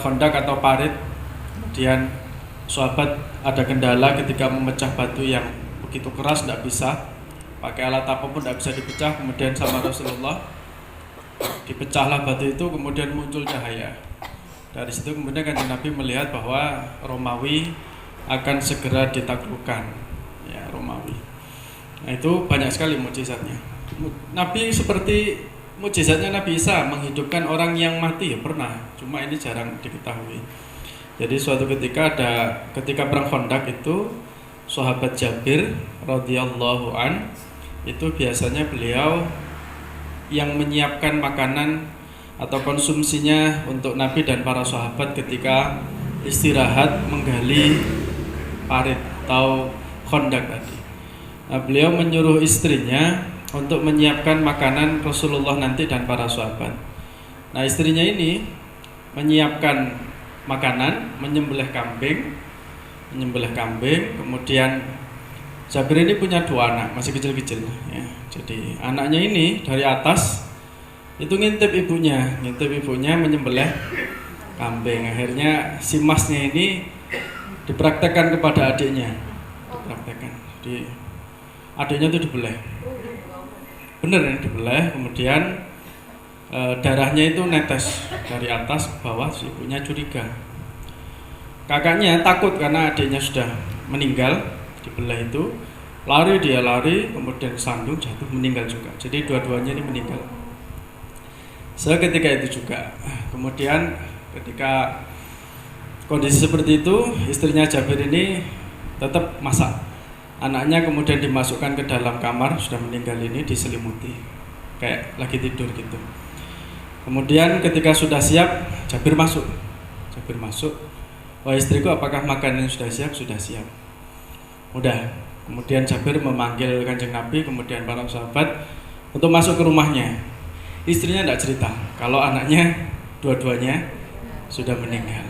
Khandaq atau parit, kemudian sahabat ada kendala ketika memecah batu yang begitu keras, tidak bisa pakai alat apapun, tidak bisa dipecah. Kemudian sama Rasulullah dipecahlah batu itu, kemudian muncul cahaya. Dari situ kemudian Kanjeng Nabi melihat bahwa Romawi akan segera ditaklukkan, ya, Romawi. Nah, itu banyak sekali mukjizatnya. Nabi seperti mukjizatnya Nabi Isa menghidupkan orang yang mati, ya pernah, cuma ini jarang diketahui. Jadi suatu ketika ketika perang Khandaq itu sahabat Jabir radhiyallahu an itu biasanya beliau yang menyiapkan makanan atau konsumsinya untuk Nabi dan para sahabat ketika istirahat menggali parit atau Khandaq tadi. Nah, beliau menyuruh istrinya untuk menyiapkan makanan Rasulullah nanti dan para sahabat. Nah, istrinya ini menyiapkan makanan, menyembelih kambing. Kemudian Jabir ini punya 2 anak, masih kecil-kecil, ya. Jadi anaknya ini dari atas itu ngintip ibunya menyembelih kambing. Akhirnya si masnya ini dipraktekkan kepada adiknya, Jadi adiknya itu dibelah, bener ya, dibelah. Kemudian darahnya itu netes dari atas ke bawah. Si ibunya curiga, kakaknya takut karena adiknya sudah meninggal dibelah itu, lari, kemudian sandung jatuh meninggal juga. Jadi dua-duanya ini meninggal. Seketika itu juga, kemudian ketika kondisi seperti itu, istrinya Jabir ini tetap masak. Anaknya kemudian dimasukkan ke dalam kamar, sudah meninggal ini diselimuti, kayak lagi tidur gitu. Kemudian ketika sudah siap, Jabir masuk. Wah istriku, apakah makanan sudah siap? Sudah siap. Udah. Kemudian Jabir memanggil Kanjeng Nabi, kemudian para sahabat untuk masuk ke rumahnya. Istrinya tidak cerita kalau anaknya dua-duanya sudah meninggal.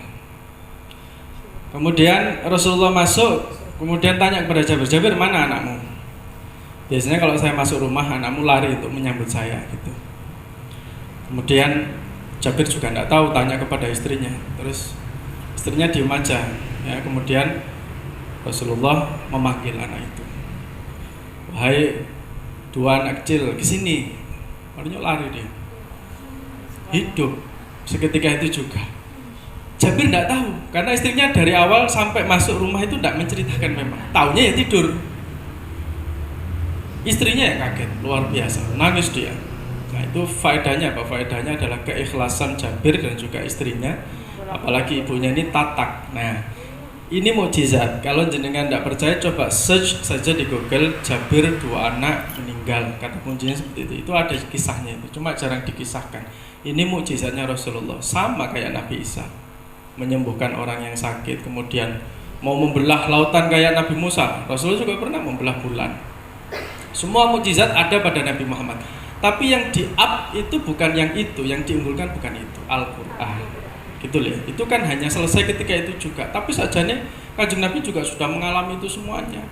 Kemudian Rasulullah masuk, kemudian tanya kepada Jabir, Jabir, mana anakmu? Biasanya kalau saya masuk rumah, anakmu lari untuk menyambut saya gitu. Kemudian Jabir juga tidak tahu, tanya kepada istrinya. Terus istrinya diem aja, ya. Kemudian Rasulullah memanggil anak itu, wahai 2 anak kecil, kesini. Orangnya lari dia, hidup. Seketika itu juga Jabir tidak tahu, karena istrinya dari awal sampai masuk rumah itu tidak menceritakan, memang taunya ya tidur. Istrinya yang kaget, luar biasa, nangis dia. Nah itu faedahnya apa? Faedahnya adalah keikhlasan Jabir dan juga istrinya, apalagi ibunya ini tatak. Nah ini mukjizat. Kalau jenengan tidak percaya, coba search saja di Google, Jabir 2 anak meninggal. Kata kuncinya seperti itu. Itu ada kisahnya itu, cuma jarang dikisahkan. Ini mukjizatnya Rasulullah, sama kayak Nabi Isa, menyembuhkan orang yang sakit. Kemudian mau membelah lautan kayak Nabi Musa, Rasulullah juga pernah membelah bulan. Semua mukjizat ada pada Nabi Muhammad. Tapi yang di-up itu bukan yang itu, yang diunggulkan bukan itu, Al-Quran. Gitu loh. Itu kan hanya selesai ketika itu juga. Tapi sajane Kanjeng Nabi juga sudah mengalami itu semuanya.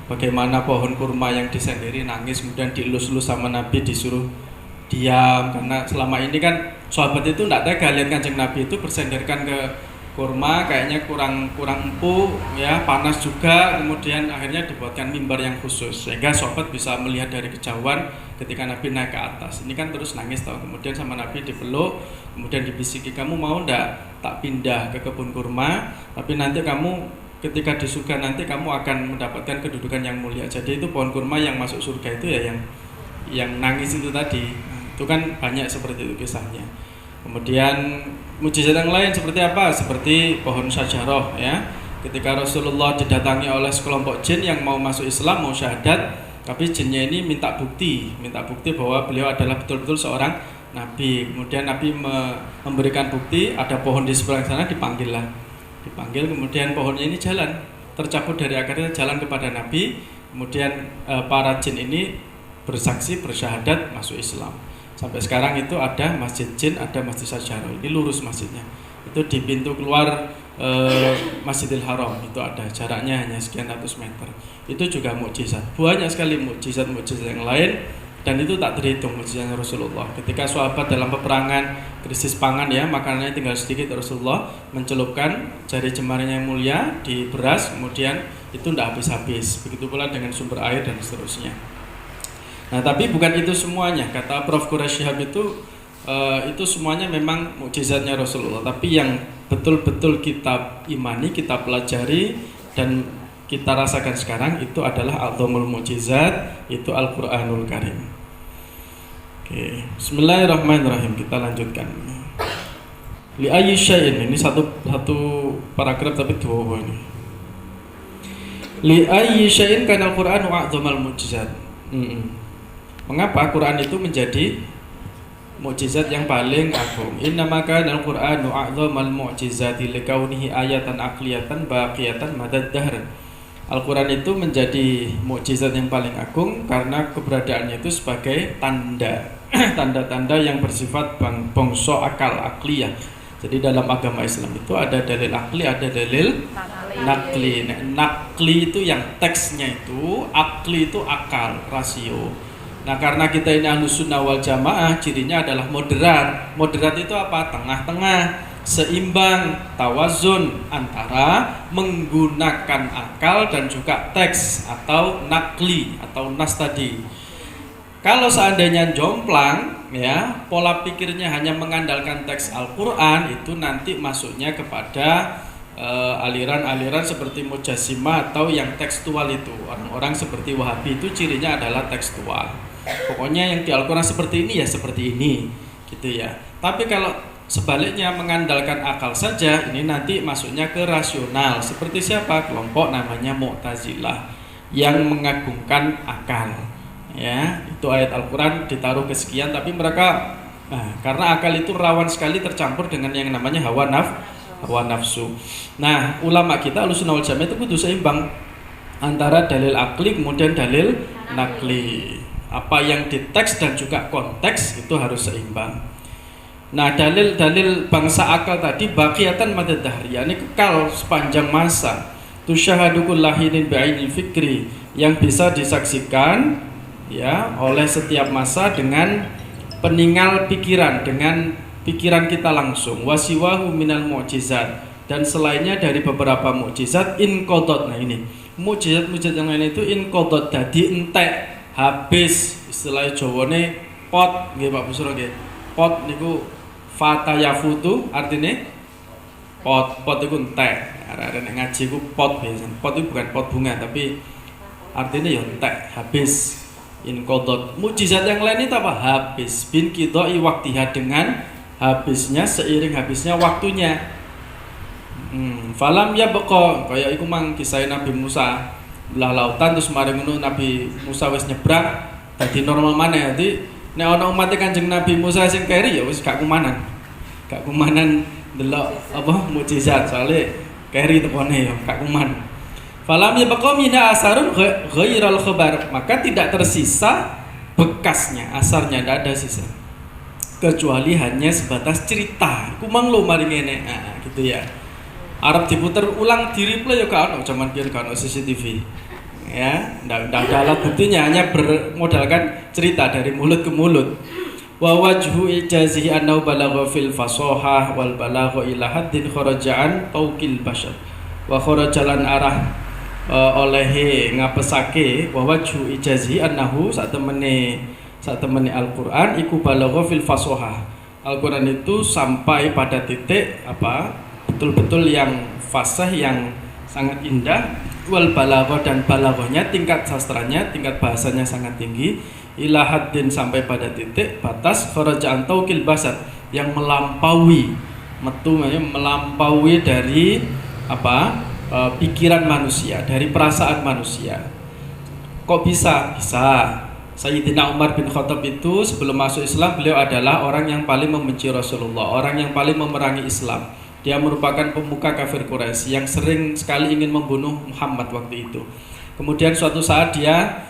Bagaimana pohon kurma yang disendiri nangis, kemudian dielus-elus sama Nabi, disuruh diam, karena selama ini kan sahabat itu tidak tega lihat Kanjeng Nabi itu bersenderkan ke kurma, kayaknya kurang empuk, ya, panas juga. Kemudian akhirnya dibuatkan mimbar yang khusus sehingga sahabat bisa melihat dari kejauhan ketika Nabi naik ke atas. Ini kan terus nangis tau. Kemudian sama Nabi dipeluk, kemudian dibisiki, kamu mau ndak tak pindah ke kebun kurma, tapi nanti kamu ketika di surga nanti kamu akan mendapatkan kedudukan yang mulia. Jadi itu pohon kurma yang masuk surga itu ya yang nangis itu tadi. Itu kan banyak seperti itu kisahnya. Kemudian mukjizat yang lain seperti apa? Seperti pohon syajarah, ya. Ketika Rasulullah didatangi oleh sekelompok jin yang mau masuk Islam, mau syahadat, tapi jinnya ini minta bukti bahwa beliau adalah betul-betul seorang nabi. Kemudian Nabi memberikan bukti, ada pohon di sebelah sana, dipanggil, kemudian pohonnya ini jalan, tercabut dari akarnya, jalan kepada Nabi. Kemudian para jin ini bersaksi, bersyahadat, masuk Islam. Sampai sekarang itu ada masjid jin, ada masjid syajarah. Ini lurus masjidnya. Itu di pintu keluar Masjidil Haram itu ada, jaraknya hanya sekian ratus meter. Itu juga mukjizat. Banyak sekali mukjizat yang lain dan itu tak terhitung mukjizatnya Rasulullah. Ketika sahabat dalam peperangan krisis pangan ya, makanannya tinggal sedikit, Rasulullah mencelupkan jari jemarinya yang mulia di beras, kemudian itu tidak habis-habis. Begitu pula dengan sumber air dan seterusnya. Nah, tapi bukan itu semuanya. Kata Prof. Quraish Shihab itu semuanya memang mukjizatnya Rasulullah. Tapi yang betul-betul kita imani, kita pelajari dan kita rasakan sekarang itu adalah a'zamul mukjizat, itu Al-Qur'anul Karim. Oke, bismillahirrahmanirrahim, kita lanjutkan. Li ayyi syai'in, ini satu paragraf tapi dua ini. Li ayyi syai'in kana al-Qur'anu a'zamul mukjizat. Mengapa Quran itu menjadi mukjizat yang paling agung? Innama kana al-Qur'anu a'zamal mu'jizati likaunihi ayatan aqliyatan baqiyatan madad dahr. Al-Quran itu menjadi mukjizat yang paling agung karena keberadaannya itu sebagai tanda-tanda yang bersifat bongso akal, akliyah. Jadi dalam agama Islam itu ada dalil akli, ada dalil nakli. Nakli itu yang teksnya itu, akli itu akal, rasio. Nah, karena kita ini Ahlus Sunnah wal Jamaah, cirinya adalah moderat. Moderat itu apa? Tengah-tengah, seimbang, tawazun antara menggunakan akal dan juga teks atau nakli atau nas tadi. Kalau seandainya jomplang ya, pola pikirnya hanya mengandalkan teks Al-Qur'an, itu nanti masuknya kepada aliran-aliran seperti Mujassimah atau yang tekstual itu. Orang-orang seperti Wahabi itu cirinya adalah tekstual. Pokoknya yang di Al-Qur'an seperti ini ya seperti ini gitu ya. Tapi kalau sebaliknya mengandalkan akal saja, ini nanti masuknya ke rasional. Seperti siapa? Kelompok namanya Mu'tazilah yang mengagungkan akal. Ya, itu ayat Al-Qur'an ditaruh kesekian, tapi mereka karena akal itu rawan sekali tercampur dengan yang namanya hawa nafsu. Nah, ulama kita Ahlussunnah wal Jamaah itu kudu seimbang antara dalil akli kemudian dalil nakli. Apa yang di teks dan juga konteks itu harus seimbang. Nah, dalil-dalil bangsa akal tadi baqiyatan madad dahri, yakni kekal sepanjang masa. Tusyahadu kullahinin bi'ainil fikri, yang bisa disaksikan ya oleh setiap masa dengan peninggal pikiran, dengan pikiran kita langsung. Wasiwahu minal mu'jizat, dan selainnya dari beberapa mukjizat inqadhat. Nah, ini mukjizat-mukjizat yang lain itu inqadhat, dadi entek, habis. Istilah Jawane pot nggih Pak Busro nggih. Pot niku fatayafutu artinya pot itu entek. Arek nek ngaji ku pot biasa. Pot itu bukan pot bunga tapi artinya ya entek, habis. Inqadhat. Mukjizat yang lain itu apa? Habis. Bin qidai waqtiha, dengan habisnya, seiring habisnya waktunya. Falam ya beko kaya iku mang kisah Nabi Musa belah lautan, terus mari ngono Nabi Musa wis nyebrang dadi normal maneh. Dadi nek ana umat Kanjeng Nabi Musa sing keri ya wis gak kumanan delok apa mukjizat, soalnya keri tekone ya gak kuman. Falam yabqa minha asarun ghairal khabar, maka tidak tersisa bekasnya, asarnya tidak ada sisa, kecuali hanya sebatas cerita. Iku mang lho mari ngene, gitu ya. Arab diputer ulang di replay ya gak ono, zaman biyen gak ono CCTV. Ya, ndak ada alat buktinya, hanya bermodalkan cerita dari mulut ke mulut. Wa wajhu ijazihi annahu balagha fil fasahah wal balagha ila haddin kharaja'an tauqil bashar. Wa kharajalan arah oleh ngapesake wa wajhu ijazihi annahu sak temene Al-Qur'an iku balagha fil fasahah. Al-Qur'an itu sampai pada titik apa? Betul-betul yang fasih, yang sangat indah. Wal balagha, dan balaghahnya, tingkat sastranya, tingkat bahasanya sangat tinggi. Ila haddin, sampai pada titik batas kharaja'an tauqil basar, yang melampaui melampaui dari apa? Pikiran manusia, dari perasaan manusia. Kok bisa? Bisa. Sayyidina Umar bin Khattab itu sebelum masuk Islam, beliau adalah orang yang paling membenci Rasulullah, orang yang paling memerangi Islam. Dia merupakan pemuka kafir Quraisy yang sering sekali ingin membunuh Muhammad waktu itu. Kemudian suatu saat dia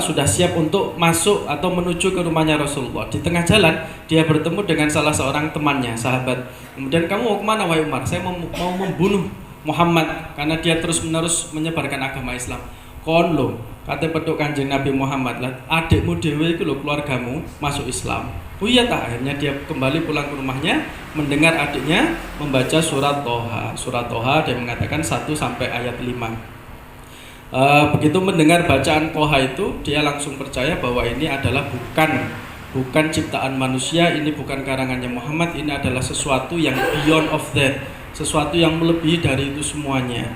sudah siap untuk masuk atau menuju ke rumahnya Rasulullah. Di tengah jalan dia bertemu dengan salah seorang temannya, sahabat. Kemudian, kamu mau kemana wahai Umar? Saya mau membunuh Muhammad karena dia terus menerus menyebarkan agama Islam. Kon lo, kate petuk Kanjeng Nabi Muhammad lah, adikmu dhewe iku lho keluargamu masuk Islam. Oh iya tak, akhirnya dia kembali pulang ke rumahnya mendengar adiknya membaca surat Toha. Surat Toha dia mengatakan 1 sampai ayat 5. Begitu mendengar bacaan Toha itu, dia langsung percaya bahwa ini adalah bukan ciptaan manusia, ini bukan karangannya Muhammad, ini adalah sesuatu yang beyond of that, sesuatu yang melebihi dari itu semuanya.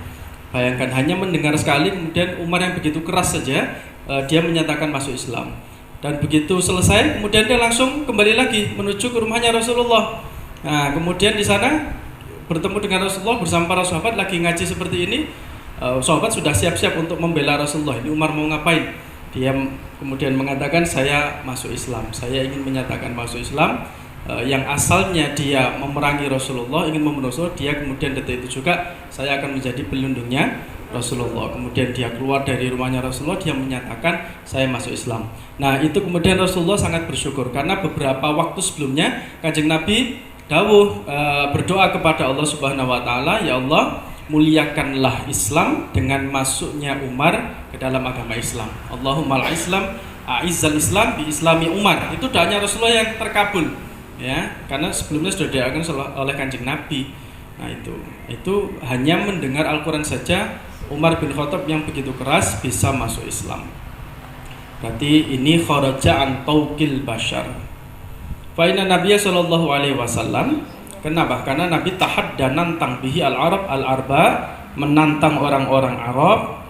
Bayangkan hanya mendengar sekali, kemudian Umar yang begitu keras saja dia menyatakan masuk Islam. Dan begitu selesai, kemudian dia langsung kembali lagi menuju ke rumahnya Rasulullah. Nah, kemudian di sana bertemu dengan Rasulullah bersama para sahabat lagi ngaji seperti ini. Sahabat sudah siap-siap untuk membela Rasulullah. Ini Umar mau ngapain? Dia kemudian mengatakan, saya masuk Islam. Saya ingin menyatakan masuk Islam. Yang asalnya dia memerangi Rasulullah, ingin membunuh Rasulullah, dia kemudian detik itu juga saya akan menjadi pelindungnya Rasulullah. Kemudian dia keluar dari rumahnya Rasulullah, dia menyatakan saya masuk Islam. Nah itu kemudian Rasulullah sangat bersyukur karena beberapa waktu sebelumnya Kanjeng Nabi dawuh berdoa kepada Allah Subhanahu Wa Taala, ya Allah muliakanlah Islam dengan masuknya Umar ke dalam agama Islam. Allahumma al-Islam a'izzal Islam bi Islami Umar. Itu doanya Rasulullah yang terkabul. Ya, karena sebelumnya sudah diajarkan oleh Kanjeng Nabi. Nah itu hanya mendengar Al-Quran saja Umar bin Khattab yang begitu keras bisa masuk Islam. Berarti ini kharaja an tauqil bashar. Fa inna Nabiya sallallahu alaihi wasallam, kenapa? Karena Nabi tahadda nantang bihi al-Arab al-arba, menantang orang-orang Arab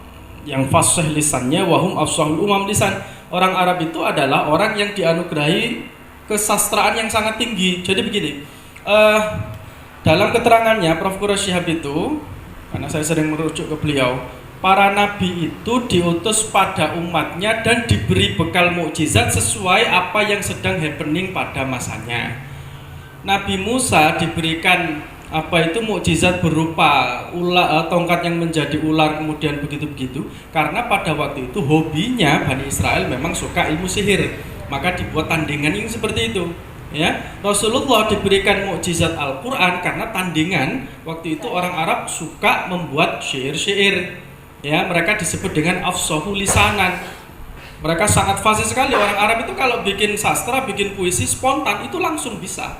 yang fasih lisannya, wahum afsahul umam lisan. Orang Arab itu adalah orang yang dianugerahi kesastraan yang sangat tinggi. Jadi begini, dalam keterangannya Prof. Quraish Shihab itu, karena saya sering merujuk ke beliau, para nabi itu diutus pada umatnya dan diberi bekal mukjizat sesuai apa yang sedang happening pada masanya. Nabi Musa diberikan mukjizat berupa tongkat yang menjadi ular, kemudian begitu-begitu, karena pada waktu itu hobinya Bani Israel memang suka ilmu sihir. Maka dibuat tandingan yang seperti itu. Ya, Rasulullah diberikan mukjizat Al-Quran karena tandingan waktu itu orang Arab suka membuat syair-syair. Ya, mereka disebut dengan afsahu lisanan. Mereka sangat fasih sekali. Orang Arab itu kalau bikin sastra, bikin puisi spontan itu langsung bisa.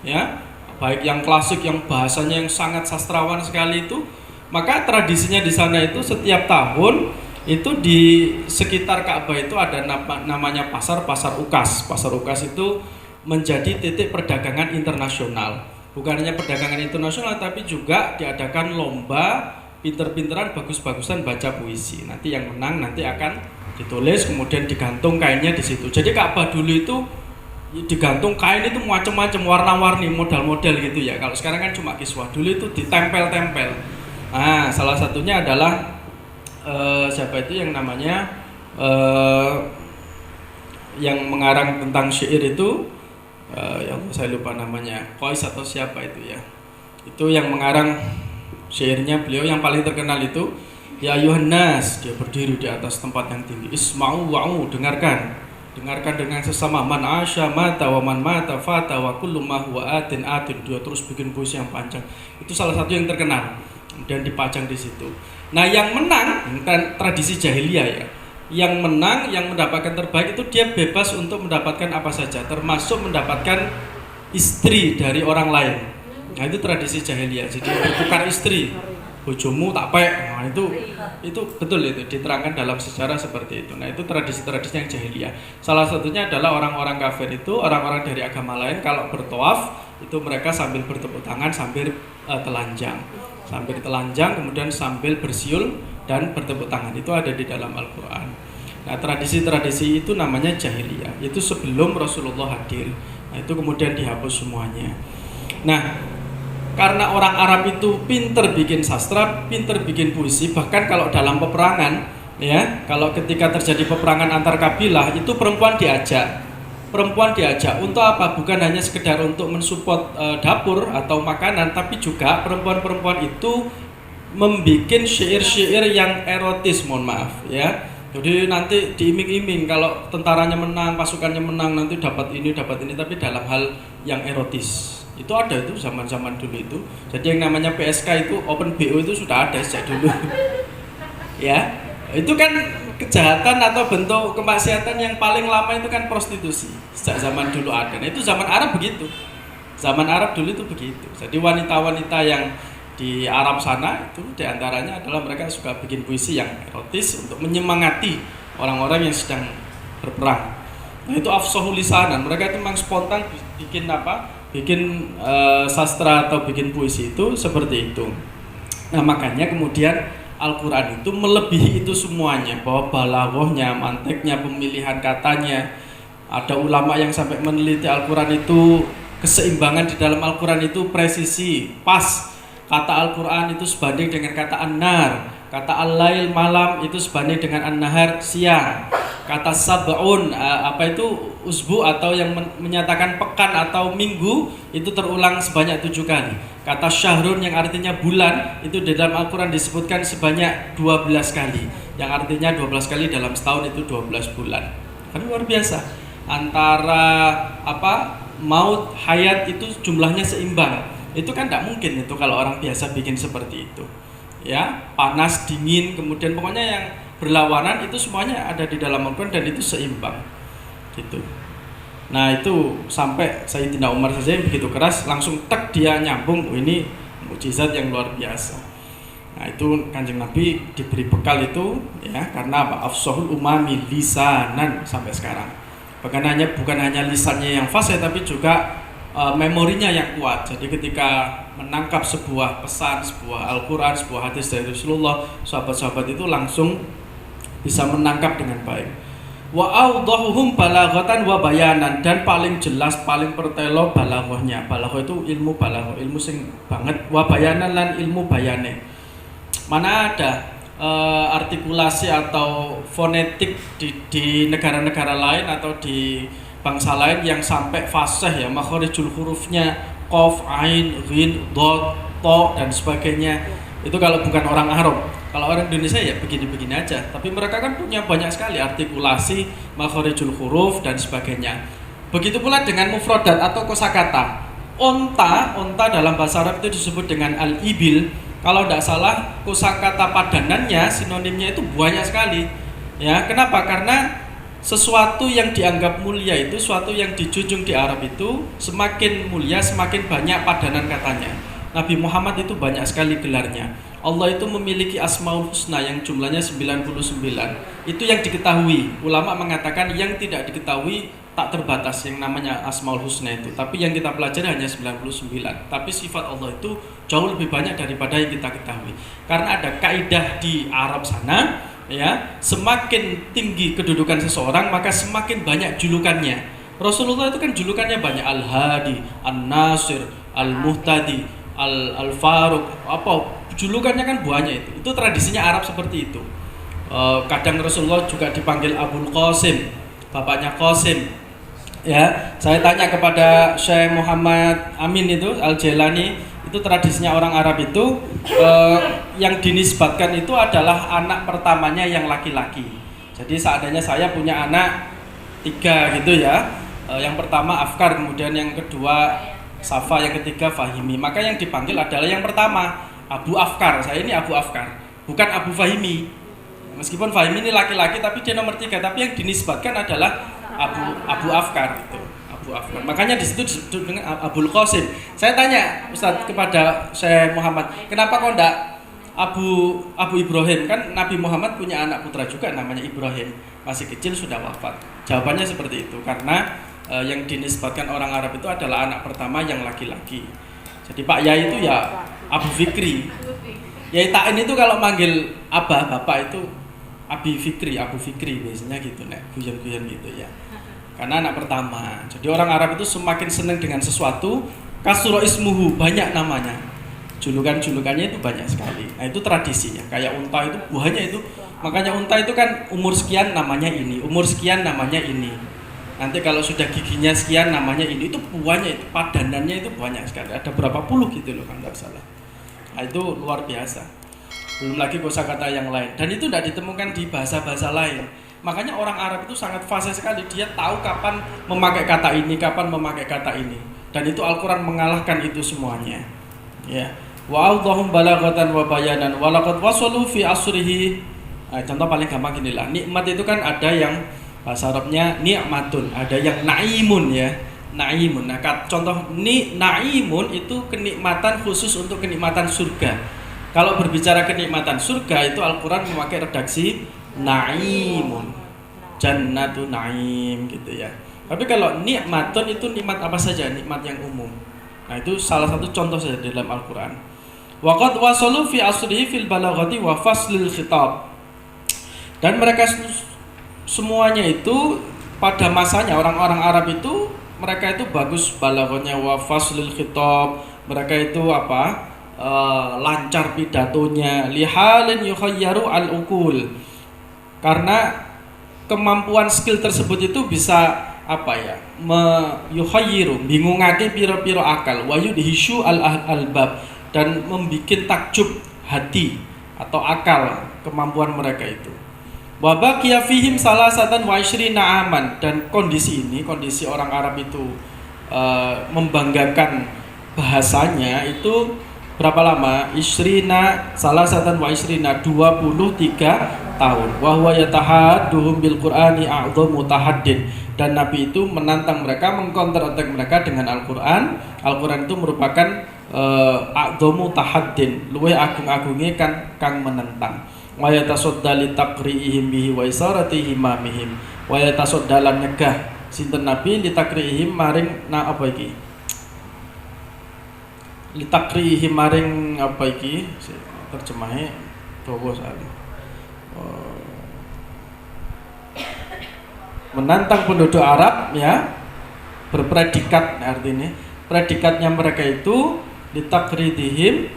Ya, baik yang klasik, yang bahasanya yang sangat sastrawan sekali itu. Maka tradisinya di sana itu setiap tahun itu di sekitar Ka'bah itu ada namanya pasar Ukas. Pasar Ukas itu menjadi titik perdagangan internasional. Bukan hanya perdagangan internasional, tapi juga diadakan lomba pinter-pinteran, bagus-bagusan baca puisi. Nanti yang menang nanti akan ditulis, kemudian digantung kainnya di situ. Jadi Ka'bah dulu itu digantung kain itu macam-macam, warna-warni, model-model gitu ya. Kalau sekarang kan cuma kiswah, dulu itu ditempel-tempel. Nah, salah satunya adalah siapa itu yang namanya yang mengarang tentang syair itu, yang saya lupa namanya, Qais atau siapa itu ya. Itu yang mengarang syairnya beliau yang paling terkenal itu, ya ayuhan nas, dia berdiri di atas tempat yang tinggi, isma'u wa'u, dengarkan dengan sesama, man asya mata wa man mata fata wa kullu ma huwa atin. Dia terus bikin puisi yang panjang. Itu salah satu yang terkenal dan dipajang di situ. Nah, yang menang, tradisi jahiliyah ya, yang menang, yang mendapatkan terbaik itu dia bebas untuk mendapatkan apa saja, termasuk mendapatkan istri dari orang lain. Nah, itu tradisi jahiliyah. Jadi bertukar istri, bojomu tak pek. Nah, itu betul, itu diterangkan dalam sejarah seperti itu. Nah, itu tradisi-tradisi yang jahiliyah. Salah satunya adalah orang-orang kafir itu, orang-orang dari agama lain kalau bertawaf itu mereka sambil bertepuk tangan, sambil telanjang, kemudian sambil bersiul dan bertepuk tangan. Itu ada di dalam Al-Quran. Nah, tradisi-tradisi itu namanya jahiliyah. Itu sebelum Rasulullah hadir. Nah, itu kemudian dihapus semuanya. Nah, karena orang Arab itu pinter bikin sastra, pinter bikin puisi, bahkan kalau dalam peperangan, ya, kalau ketika terjadi peperangan antar kabilah, itu perempuan diajak untuk apa? Bukan hanya sekedar untuk mensupport dapur atau makanan, tapi juga perempuan-perempuan itu membikin syair-syair yang erotis, mohon maaf ya. Jadi nanti diiming-iming kalau tentaranya menang, pasukannya menang, nanti dapat ini, tapi dalam hal yang erotis. Itu ada itu zaman-zaman dulu itu. Jadi yang namanya PSK itu, Open BO itu sudah ada sejak dulu. Ya, itu kan kejahatan atau bentuk kemaksiatan yang paling lama itu kan prostitusi. Sejak zaman dulu ada. Nah, itu zaman Arab begitu. Zaman Arab dulu itu begitu. Jadi wanita-wanita yang di Arab sana itu diantaranya adalah mereka suka bikin puisi yang erotis untuk menyemangati orang-orang yang sedang berperang. Nah, itu afsahul lisanan. Mereka itu memang spontan bikin bikin sastra atau bikin puisi itu seperti itu. Nah, makanya kemudian Al-Quran itu melebihi itu semuanya, bahwa balaghahnya, manteknya, pemilihan katanya. Ada ulama yang sampai meneliti Al-Quran itu, keseimbangan di dalam Al-Quran itu presisi, pas. Kata Al-Quran itu sebanding dengan kata an-nar, kata al-lail malam itu sebanding dengan an-nahar siang. Kata sab'un usbu atau yang menyatakan pekan atau minggu itu terulang sebanyak 7 kali. Kata syahrun yang artinya bulan itu di dalam Al-Quran disebutkan sebanyak 12 kali. Yang artinya 12 kali dalam setahun itu 12 bulan. Kan luar biasa. Antara maut, hayat itu jumlahnya seimbang. Itu kan tidak mungkin itu kalau orang biasa bikin seperti itu. Ya, panas, dingin, kemudian pokoknya yang berlawanan itu semuanya ada di dalam Al-Quran dan itu seimbang gitu. Nah, itu sampai Sayyidina Umar saja yang begitu keras langsung tek dia nyambung. Ini mukjizat yang luar biasa. Nah, itu Kanjeng Nabi diberi bekal itu ya karena afsahul umami lisanan sampai sekarang. Bukan hanya lisannya yang fasih tapi juga memorinya yang kuat. Jadi ketika menangkap sebuah pesan, sebuah Al-Quran, sebuah hadis dari Rasulullah, sahabat-sahabat itu langsung bisa menangkap dengan baik. Wa awdahuhum balaghatan wa bayanan, dan paling jelas, paling pertelo balaghahnya. Balaghah itu ilmu balaghah, ilmu sing banget, wa bayanan lan ilmu bayane. Mana ada artikulasi atau fonetik di negara-negara lain atau di bangsa lain yang sampai fasih ya, makharijul hurufnya qaf, ain, ghin, dot, to dan sebagainya. Itu kalau bukan orang Arab. Kalau orang Indonesia ya begini-begini aja. Tapi mereka kan punya banyak sekali artikulasi, makharijul huruf dan sebagainya. Begitu pula dengan mufradat atau kosakata. Onta dalam bahasa Arab itu disebut dengan al-ibil. Kalau tidak salah kosakata padanannya, sinonimnya itu banyak sekali. Ya, kenapa? Karena sesuatu yang dianggap mulia itu, sesuatu yang dijunjung di Arab itu semakin mulia, semakin banyak padanan katanya. Nabi Muhammad itu banyak sekali gelarnya. Allah itu memiliki Asmaul Husna yang jumlahnya 99. Itu yang diketahui. Ulama mengatakan yang tidak diketahui tak terbatas yang namanya Asmaul Husna itu. Tapi yang kita pelajari hanya 99. Tapi sifat Allah itu jauh lebih banyak daripada yang kita ketahui. Karena ada kaidah di Arab sana, ya, semakin tinggi kedudukan seseorang maka semakin banyak julukannya. Rasulullah itu kan julukannya banyak, Al-Hadi, An-Nasir, Al-Muhtadi, Al-Faruq, julukannya kan banyak. Itu tradisinya Arab seperti itu. Kadang Rasulullah juga dipanggil Abul Qasim, bapaknya Qasim. Ya, saya tanya kepada Syekh Muhammad Amin itu Al-Jailani, itu tradisinya orang Arab itu yang dinisbatkan itu adalah anak pertamanya yang laki-laki. Jadi seandainya saya punya anak 3 gitu ya, yang pertama Afkar, kemudian yang kedua Safa, yang ketiga Fahimi, maka yang dipanggil adalah yang pertama Abu Afkar. Saya ini Abu Afkar, bukan Abu Fahimi. Meskipun Fahimi ini laki-laki tapi dia nomor 3, tapi yang dinisbatkan adalah Abu Afkar itu. Abu Afkar. Makanya di situ disebut dengan Abul Qasim. Saya tanya Ustaz kepada Syekh Muhammad, kenapa kok enggak Abu Ibrahim? Kan Nabi Muhammad punya anak putra juga namanya Ibrahim, masih kecil sudah wafat. Jawabannya seperti itu, karena yang dinisbatkan orang Arab itu adalah anak pertama yang laki-laki. Jadi Pak Yai itu ya Abu Fikri. Yai Ta'in itu kalau manggil abah, bapak itu Abu Fikri biasanya gitu, guyon-guyon gitu ya. Karena anak pertama. Jadi orang Arab itu semakin senang dengan sesuatu, kasura ismuhu, banyak namanya. Julukan-julukannya itu banyak sekali. Nah, itu tradisinya. Kayak unta itu buahnya itu. Makanya unta itu kan umur sekian namanya ini, umur sekian namanya ini. Nanti kalau sudah giginya sekian namanya ini. Itu buahnya itu, padanannya itu banyak sekali. Ada berapa puluh gitu loh, kan enggak salah. Nah, itu luar biasa. Belum lagi kosakata yang lain. Dan itu tidak ditemukan di bahasa-bahasa lain. Makanya orang Arab itu sangat fasih sekali. Dia tahu kapan memakai kata ini, kapan memakai kata ini. Dan itu Al-Quran mengalahkan itu semuanya. Ya. Wa awdahum balaghatan wa bayanan wa laqad wasalu fi asrihi Contoh paling gampang gini lah, nikmat itu kan ada yang bahasa Arabnya ni'matun, ada yang naimun ya, naimun. Nah, contoh naimun itu kenikmatan khusus untuk kenikmatan surga. Kalau berbicara kenikmatan surga itu Al-Quran memakai redaksi naimun, jannatu naim gitu ya. Tapi kalau nikmatun itu nikmat apa saja, nikmat yang umum. Nah, itu salah satu contoh saja di dalam Al-Quran. Waqad wasalu fi asrihi fil balaghati wa faslil khitab. Dan mereka semuanya itu pada masanya orang-orang Arab itu mereka itu bagus balaghahnya wa faslil khitab. Mereka itu lancar pidatonya, lihalin yukhayyaru al-uqul. Karena kemampuan skill tersebut itu bisa yukhayyiru bingungake piro-piro akal, wa yudhishu al-albab, dan membikin takjub hati atau akal kemampuan mereka itu. Wa baqiya fihim salasatan wa ishrina aman, dan kondisi orang Arab itu membanggakan bahasanya itu berapa lama? Ishrina salasatan wa ishrina 23 tahun. Wa huwa yatahadduhum bil Qur'ani a'dhamu tahaddin, dan Nabi itu menantang mereka, mengcounter attack mereka dengan Al-Quran. Al-Quran itu merupakan a'dhamu tahaddin, luwih agung-agungnya kang menentang. Wa yatasadda li taqri'ihim bihi wa isarati himamihim. Wa yatasadda lan nyegah sinten Nabi li taqri'ihim maring li taqri'ihim maring terjemahe dawa sekali. Menantang penduduk Arab ya, berpredikat, artinya predikatnya mereka itu litakridihim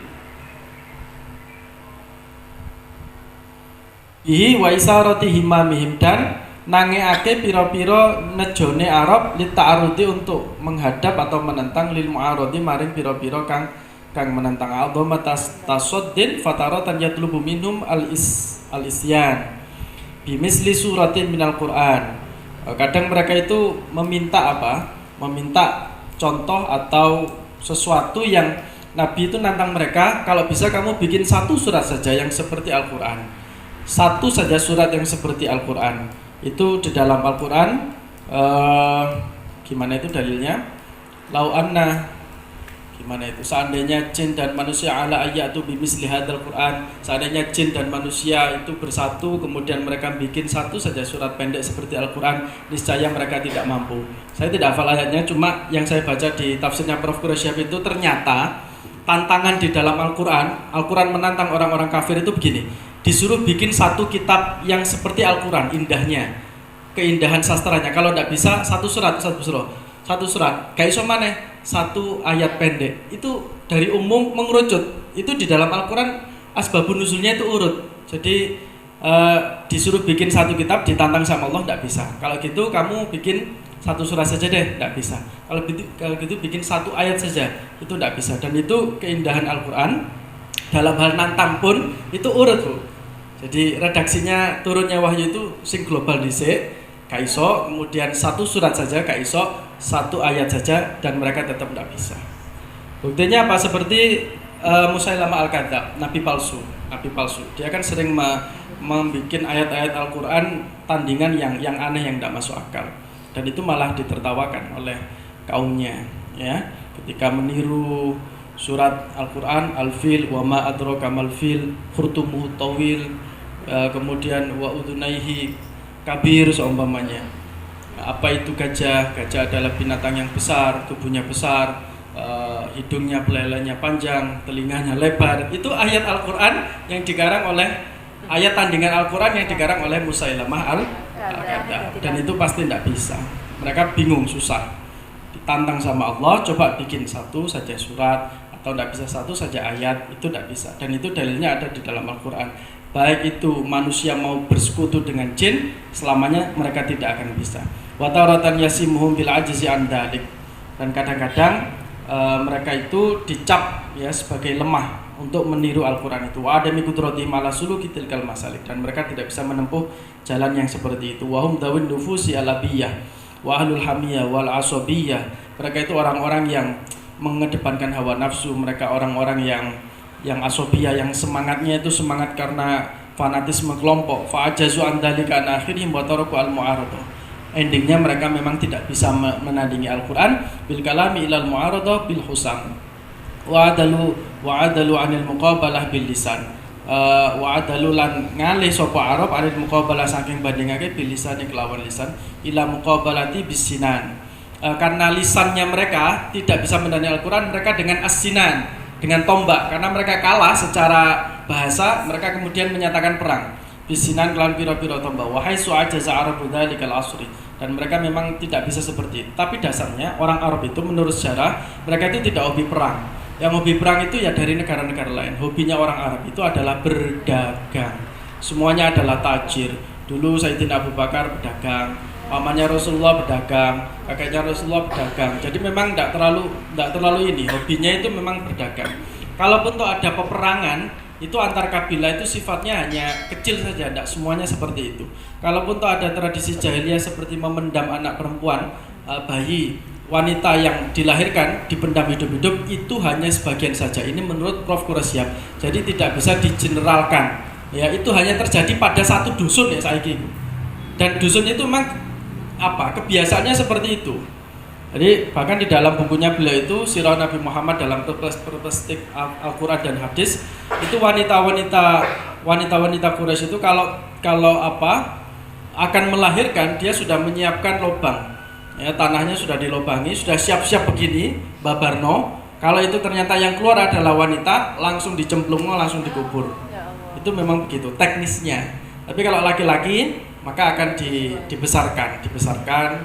bihi wa isarati himamihim, dan nangeake piro-piro nejone Arab lita'arudi untuk menghadap atau menentang lil mu'aradi maring piro-piro kang menentang a'dhamma tasaddin fataratan yatlubu minhum al-isyan bimisli suratin minal Qur'an. Kadang mereka itu meminta contoh atau sesuatu yang Nabi itu nantang mereka, kalau bisa kamu bikin satu surat saja yang seperti Al-Quran, satu saja surat yang seperti Al-Quran. Itu di dalam Al-Quran gimana itu dalilnya? Lau anna, gimana itu? Seandainya jin dan manusia ala ayatu bimisli hadzal Quran, seandainya jin dan manusia itu bersatu kemudian mereka bikin satu saja surat pendek seperti Al-Quran, niscaya mereka tidak mampu. Saya tidak hafal ayatnya, cuma yang saya baca di tafsirnya Prof. Quraisyab itu ternyata tantangan di dalam Al-Quran menantang orang-orang kafir itu begini, disuruh bikin satu kitab yang seperti Al-Quran, indahnya, keindahan sastranya. Kalau tidak bisa satu surat, gak iso maneh satu ayat pendek. Itu dari umum mengerucut. Itu di dalam Al-Quran asbabun nuzulnya itu urut. Jadi disuruh bikin satu kitab, ditantang sama Allah, tidak bisa. Kalau gitu kamu bikin satu surat saja deh, tidak bisa. Kalau gitu bikin satu ayat saja, itu tidak bisa. Dan itu keindahan Al-Quran. Dalam hal nantang pun itu urut, Bu. Jadi redaksinya turunnya wahyu itu sing global dhisik, kaiso, kemudian satu surat saja kaiso, satu ayat saja, dan mereka tetap tidak bisa. Buktinya apa? Seperti Musailamah al-Kadzdzab, nabi palsu. Dia kan sering membuat ayat-ayat Al-Quran tandingan yang aneh, yang tidak masuk akal, dan itu malah ditertawakan oleh kaumnya ya, ketika meniru surat Al-Quran, Al-Fil, wa ma adraka mal fil, khurtumuhu tawil, kemudian wa udunaihi kabir seumpamanya. Apa itu gajah? Gajah adalah binatang yang besar, tubuhnya besar, hidungnya belalainya panjang, telinganya lebar. Itu ayat Al-Quran yang dikarang oleh, ayat tandingan Al-Quran yang dikarang oleh Musailamah al-Kadzdzab, dan itu pasti tidak bisa. Mereka bingung, susah, ditantang sama Allah, coba bikin satu saja surat, atau tidak bisa satu saja ayat, itu tidak bisa. Dan itu dalilnya ada di dalam Al-Quran. Baik itu manusia mau bersekutu dengan jin, selamanya mereka tidak akan bisa. Wa taratan yasimuhum bil ajzi an dzalik. Dan kadang-kadang mereka itu dicap ya sebagai lemah untuk meniru Al-Quran itu. Wa adami qudrati mala suluki tilkal masalik, dan mereka tidak bisa menempuh jalan yang seperti itu. Wa hum dawin nufusi alabiyah wa ahlul hamiyah wal asabiyah. Mereka itu orang-orang yang mengedepankan hawa nafsu, mereka orang-orang yang asobiyah, yang semangatnya itu semangat karena fanatisme kelompok. Fa'ajazu an dzalika an akhirihim wa taraku al-mu'aradah. Endingnya mereka memang tidak bisa menandingi Al-Qur'an bil kalami ilal mu'aradah bil husam. Wa'adalu anil muqabalah bil lisan. Wa'adalu lan ngalih sapa Arab anil muqabalah saking bandingake bil lisan kelawan lisan ila muqabalati bisinan. Karena lisannya mereka tidak bisa menandingi Al-Qur'an, mereka dengan as-sinan, dengan tombak, karena mereka kalah secara bahasa, mereka kemudian menyatakan perang bisinan kelan piro-piro tombak. Wahai su'ajaza Arabu dzalikal asri, dan mereka memang tidak bisa seperti itu. Tapi dasarnya orang Arab itu menurut sejarah mereka itu tidak hobi perang. Yang hobi perang itu ya dari negara-negara lain. Hobinya orang Arab itu adalah berdagang. Semuanya adalah tajir. Dulu Sayyidina Abu Bakar pedagang, pamannya Rasulullah pedagang, kakeknya Rasulullah pedagang. Jadi memang tidak terlalu ini. Hobinya itu memang berdagang. Kalaupun tuh ada peperangan, itu antar kabilah itu sifatnya hanya kecil saja, tidak semuanya seperti itu. Kalaupun tuh ada tradisi jahiliyah seperti memendam anak perempuan, bayi, wanita yang dilahirkan dipendam hidup-hidup, itu hanya sebagian saja. Ini menurut Prof. Qurasyab. Jadi tidak bisa digeneralkan. Ya, itu hanya terjadi pada satu dusun ya saiki. Dan dusun itu memang kebiasaannya seperti itu. Jadi bahkan di dalam bukunya beliau itu Sirah Nabi Muhammad dalam perspektif Al-Quran dan hadis, itu wanita-wanita Quraisy itu kalau akan melahirkan, dia sudah menyiapkan lubang. Ya, tanahnya sudah dilobangi, sudah siap-siap begini, babarno. Kalau itu ternyata yang keluar adalah wanita, langsung dicemplungno, langsung dikubur. Itu memang begitu teknisnya. Tapi kalau laki-laki, maka akan dibesarkan,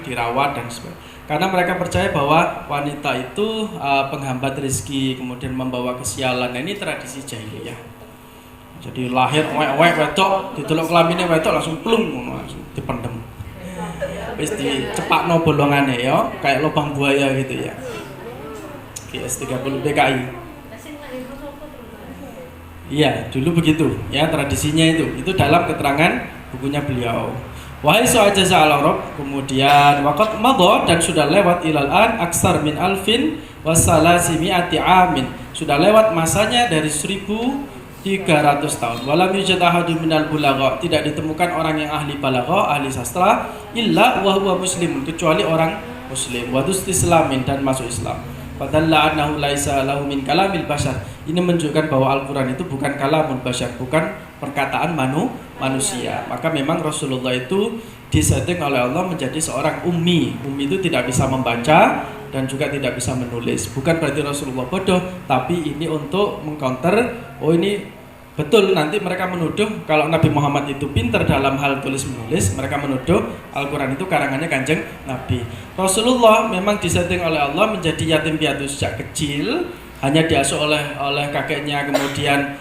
dirawat dan sebagainya. Karena mereka percaya bahwa wanita itu penghambat rezeki, kemudian membawa kesialan. Nah, ini tradisi jahiliyah. Jadi lahir wedok, didelok kelamine wedok langsung plung, langsung dipendem. Wis dicepakno bolongane ya, kayak lubang buaya gitu ya. GS30 BKI. Iya, dulu begitu ya tradisinya itu. Itu dalam keterangan bukunya beliau. Wahai su'ajaza al-Arab, kemudian waqad madha, dan sudah lewat ilal an aksar min alfin wasalasimi'ati amin. Sudah lewat masanya dari 1300 tahun. Walam yujad ahadun minal bulagha, tidak ditemukan orang yang ahli balagha, ahli sastra, illa wa huwa muslimun, kecuali orang muslim, wa islamin, dan masuk Islam. Fadalla annahu laisa lahu min kalamil bashar. Ini menunjukkan bahwa Al-Qur'an itu bukan kalamul bashar, bukan perkataan manusia. Maka memang Rasulullah itu disetting oleh Allah menjadi seorang ummi. Ummi itu tidak bisa membaca dan juga tidak bisa menulis. Bukan berarti Rasulullah bodoh, tapi ini untuk mengcounter, ini betul nanti mereka menuduh kalau Nabi Muhammad itu pintar dalam hal tulis menulis, mereka menuduh Al-Quran itu karangannya Kanjeng Nabi. Rasulullah memang disetting oleh Allah menjadi yatim piatu sejak kecil, hanya diasuh oleh kakeknya, kemudian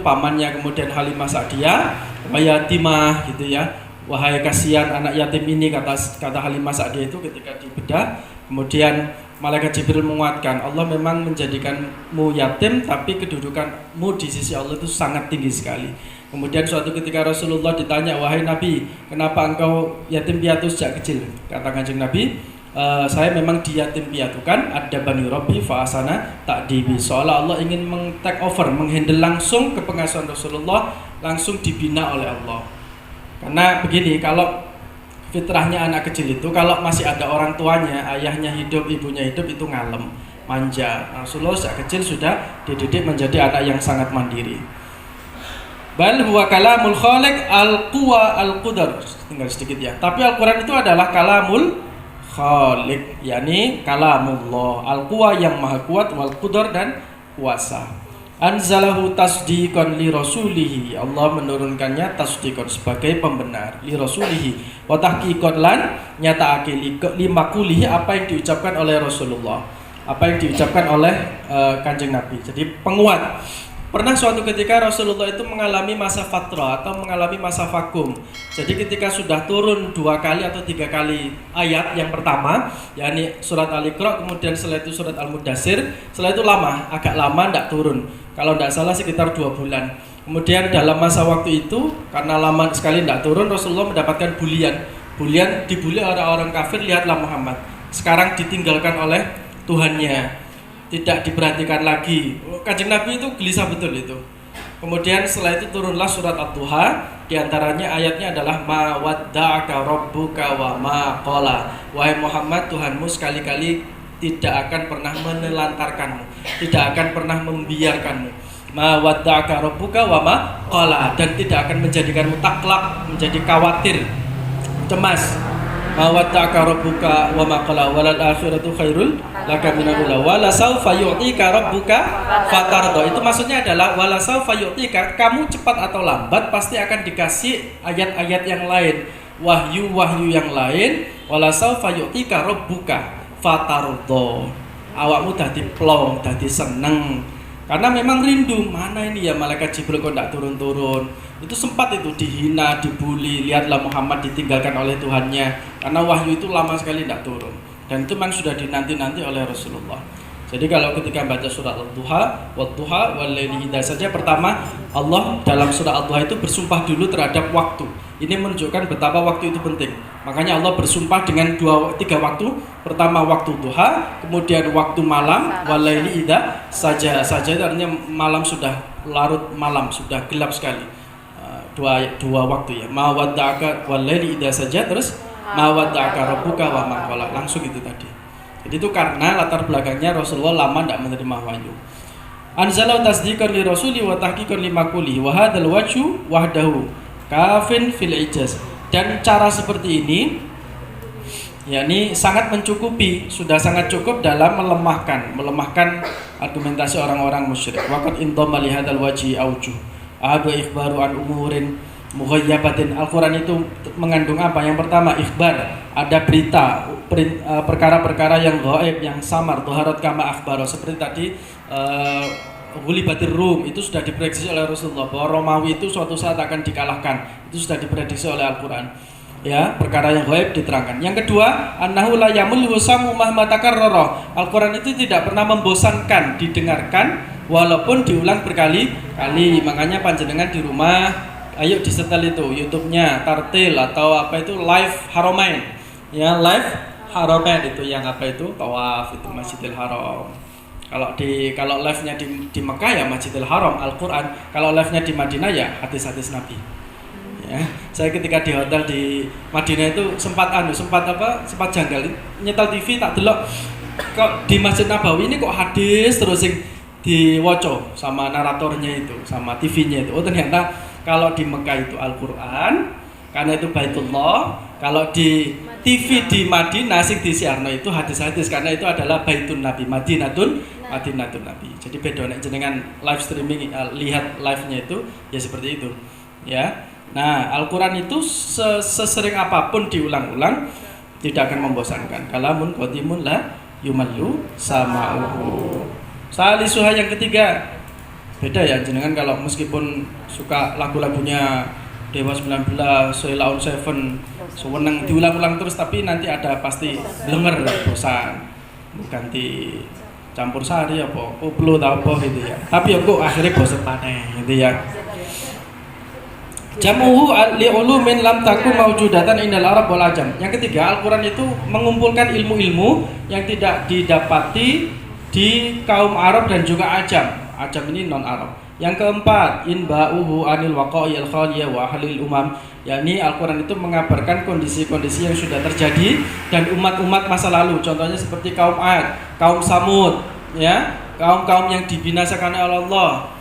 pamannya, kemudian Halimah Sa'diyah, yatimah gitu ya. Wahai kasihan anak yatim ini, kata Halimah Sa'diyah itu ketika dibedah. Kemudian malaikat Jibril menguatkan, Allah memang menjadikanmu yatim, tapi kedudukanmu di sisi Allah itu sangat tinggi sekali. Kemudian suatu ketika Rasulullah ditanya, wahai Nabi, kenapa engkau yatim piatu sejak kecil? Kata Kanjeng Nabi, saya memang diyatim piatukan, ada bani Rabbi fa'asana ta'dibi. Seolah Allah ingin take over, menghandle langsung kepengasuhan Rasulullah, langsung dibina oleh Allah. Karena begini, kalau fitrahnya anak kecil itu kalau masih ada orang tuanya, ayahnya hidup, ibunya hidup, itu ngalem, manja. Rasulullah sejak kecil sudah dididik menjadi anak yang sangat mandiri. Bal huwa kalamul khaliq al-quwa al-qudar. Tinggal sedikit ya. Tapi Al-Qur'an itu adalah kalamul khaliq, yakni kalamullah, al-quwa yang maha kuat, wal qudar dan kuasa. Anzalahu tasdiqan li rasulihi, Allah menurunkannya tasdiqan sebagai pembenar, li rasulihi wa tahqiqan lan nyataake li maqulihi, apa yang diucapkan oleh Rasulullah, apa yang diucapkan oleh Kanjeng Nabi. Jadi penguat. Pernah suatu ketika Rasulullah itu mengalami masa fatrah atau mengalami masa vakum. Jadi ketika sudah turun 2 kali atau 3 kali ayat yang pertama, yakni surat Al-Iqra, kemudian setelah itu surat Al-Mudassir, setelah itu agak lama tidak turun. Kalau tidak salah sekitar 2 bulan. Kemudian dalam masa waktu itu, karena lama sekali tidak turun, Rasulullah mendapatkan bulian. Dibuli oleh orang kafir, lihatlah Muhammad sekarang ditinggalkan oleh Tuhannya, tidak diperhatikan lagi. Kanjeng Nabi itu gelisah betul itu. Kemudian setelah itu turunlah surat Ad-Duha. Di antaranya ayatnya adalah ma wadda'aka rabbuka wa ma qala. Wahai Muhammad, Tuhanmu sekali-kali tidak akan pernah menelantarkanmu, tidak akan pernah membiarkanmu. Ma wadda'aka rabbuka wa ma qala, dan tidak akan menjadikanmu taklak, menjadi khawatir, cemas. Ma wadda'aka rabbuka wa ma qala walal akhiratu khairul laka minal ula wala saufa yu'tika rabbuka fatardo. Itu maksudnya adalah wala saufa yu'tika, kamu cepat atau lambat pasti akan dikasih ayat-ayat yang lain, wahyu-wahyu yang lain. Wala saufa yu'tika rabbuka fatardo, awakmu dadi plong, dadi seneng. Karena memang rindu, mana ini ya malaikat Jibril kok tidak turun-turun. Itu sempat itu dihina, dibully. Lihatlah Muhammad ditinggalkan oleh Tuhannya, karena wahyu itu lama sekali tidak turun. Dan itu memang sudah dinanti-nanti oleh Rasulullah. Jadi kalau ketika baca surat Al-Duha, Wad-Duha wal-laili idza saja, pertama Allah dalam surat Al-Duha itu bersumpah dulu terhadap waktu. Ini menunjukkan betapa waktu itu penting. Makanya Allah bersumpah dengan tiga waktu. Pertama waktu duha, kemudian waktu malam, wal-laili idza saja. Saja itu artinya malam sudah larut malam, sudah gelap sekali. Dua waktu ya. Ma wadda'aka wal-laili idza saja, terus ma wadda'aka rabbuka wa ma qala. Langsung itu tadi. Jadi itu karena latar belakangnya Rasulullah lama tidak menerima wahyu. Anzalau tasdiqan li rasuli wa tahqiqan li maquli wa hadzal wajhu wahdahu kafin fil ijaz. Dan cara seperti ini yakni sangat mencukupi, sudah sangat cukup dalam melemahkan argumentasi orang-orang musyrik. Waqad intama li hadzal wajhi aujuh ahadu ikhbaru an umurin mughayyabatin. Al-Quran itu mengandung apa? Yang pertama ikhbar, ada berita, perkara-perkara yang gaib, yang samar. Tuharat kama akhbaro, seperti tadi Ghulibatir Rum, itu sudah diprediksi oleh Rasulullah bahwa Romawi itu suatu saat akan dikalahkan. Itu sudah diprediksi oleh Al-Quran. Ya, perkara yang gaib diterangkan. Yang kedua, annahu la yamulhu samu mahma takarrara. Al-Quran itu tidak pernah membosankan didengarkan walaupun diulang berkali-kali. Makanya panjenengan di rumah ayo disetel itu YouTube-nya, Tartil atau apa itu Live Haramain. Ya, Live Haramain itu yang apa itu? Tawaf itu Masjidil Haram. Kalau live-nya di Mekah ya Masjidil Haram, Al-Qur'an. Kalau live-nya di Madinah ya hadis-hadis Nabi. Ya, saya ketika di hotel di Madinah itu sempat janggal, nyetel TV tak delok kok di Masjid Nabawi ini kok hadis terus sing diwaca sama naratornya itu, sama TV-nya itu. Oh ternyata kalau di Mekah itu Al-Qur'an, karena itu Baitullah. Kalau di TV di Madinah sing disiarno itu hadis-hadis, karena itu adalah Baitun Nabi, Madinatun Nabi. Jadi beda nek jenengan live streaming lihat live-nya itu ya seperti itu. Ya. Nah, Al-Qur'an itu sesering apapun diulang-ulang tidak akan membosankan. Kalamun qadimun la yumallu sama'uhu. Salisuha yang ketiga. Beda ya jenengan kalau meskipun suka lagu-lagunya Dewa 19, Sheila on Seven, sewenang diulang-ulang terus, tapi nanti ada pasti blenger, bosan, ganti campur sari apa, koplo atau apa gitu ya. Tapi kok akhirnya bosan paneh gitu ya. Jamuhu li'ulumin lam taku mawjudatan indal Arab wal Ajam. Yang ketiga, Al-Quran itu mengumpulkan ilmu-ilmu yang tidak didapati di kaum Arab dan juga Ajam. Ajam ini non Arab. Yang keempat, inba'uhu anil waqa'il khaliyah wa ahlil umam, yakni Al-Quran itu mengabarkan kondisi-kondisi yang sudah terjadi dan umat-umat masa lalu. Contohnya seperti kaum Ad, kaum Samud, ya, kaum-kaum yang dibinasakan oleh Allah.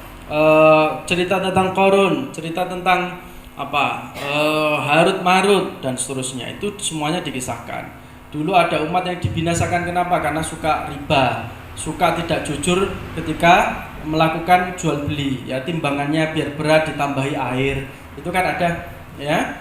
Cerita tentang Qarun, cerita tentang Harut Marut dan seterusnya, itu semuanya dikisahkan. Dulu ada umat yang dibinasakan, kenapa? Karena suka riba, suka tidak jujur ketika melakukan jual beli, ya timbangannya biar berat ditambahi air, itu kan ada ya.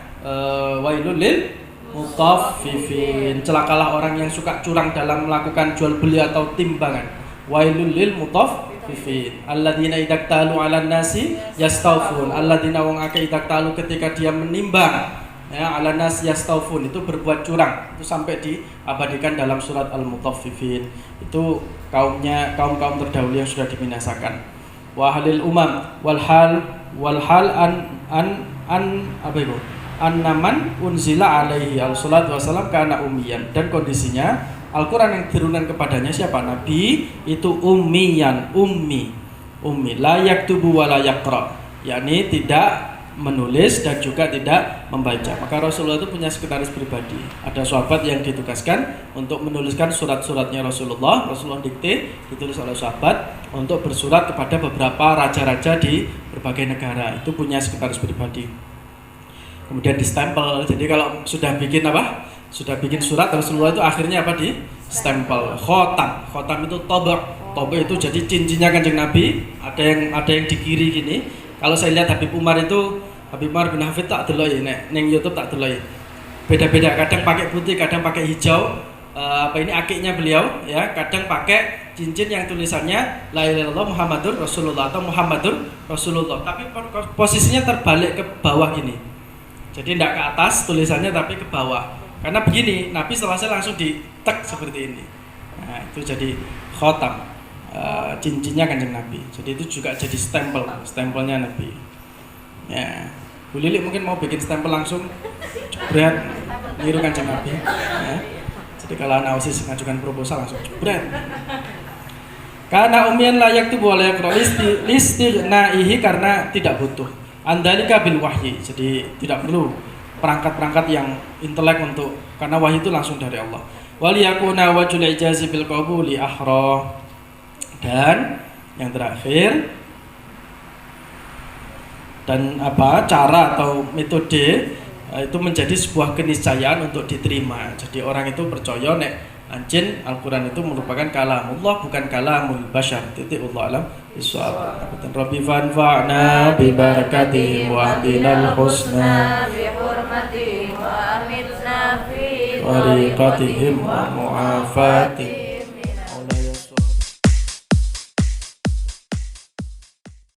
Wailul lil mutaffifin, celakalah orang yang suka curang dalam melakukan jual beli atau timbangan. Wailul lil mutaffifin alladzina idza talu 'alan nasi yastawfun, alladzina wong akeh idza talu ketika dia menimbang ya 'alan nasi yastawfun, itu berbuat curang. Itu sampai diabadikan dalam surat Al-Mutaffifin. Itu kaum terdahulu yang sudah dibinasakan. Wa halil umam wal hal annaman unzila alaihi al-salatu wassalam kana ummiyan, dan kondisinya Al-Quran yang diturunkan kepadanya siapa? Nabi itu ummi, la yaktubu wa la yaqra, yakni tidak menulis dan juga tidak membaca. Maka Rasulullah itu punya sekretaris pribadi. Ada sahabat yang ditugaskan untuk menuliskan surat-suratnya Rasulullah. Rasulullah dikte, ditulis oleh sahabat untuk bersurat kepada beberapa raja-raja di berbagai negara. Itu punya sekretaris pribadi. Kemudian distempel. Jadi kalau sudah bikin apa? Sudah bikin surat Rasulullah itu akhirnya apa? Di stempel. Khotam. Khotam itu tobak. Tobak itu jadi cincinnya Kanjeng Nabi. Ada yang di kiri gini. Kalau saya lihat Habib Umar bin Hafid tak delok neng YouTube tak delok. Beda-beda, kadang pakai putih, kadang pakai hijau. Ini akiknya beliau ya, kadang pakai cincin yang tulisannya la ilaha illallah Muhammadur Rasulullah atau Muhammadur Rasulullah, tapi posisinya terbalik ke bawah gini. Jadi tidak ke atas tulisannya tapi ke bawah. Karena begini, Nabi selesai langsung ditek seperti ini. Nah, itu jadi khotam. Cincinnya Kanjeng Nabi. Jadi itu juga jadi stempelnya Nabi. Ya, Bu Lili mungkin mau bikin stempel langsung jebret niru Kanjeng Nabi. Ya. Jadi kalau anak OSIS mengajukan proposal langsung jebret. Karena umian layak tuh boleh listirnaihi karena tidak butuh. Andalika bil wahyi. Jadi tidak perlu perangkat-perangkat yang intelek untuk, karena wahyu itu langsung dari Allah. Waliyakuna wajul ijazi bil qabuli ahra. Dan yang terakhir, dan cara atau metode itu menjadi sebuah keniscayaan untuk diterima. Jadi orang itu percaya nek anjin Al-Quran itu merupakan kalamullah, bukan kalamul bashar. Allah alam bisawab. Rabbi fanfa'na bi barakatihim wa bilal husna bi hurmatihim wa amitna fi wariqatihim wa mu'afatihim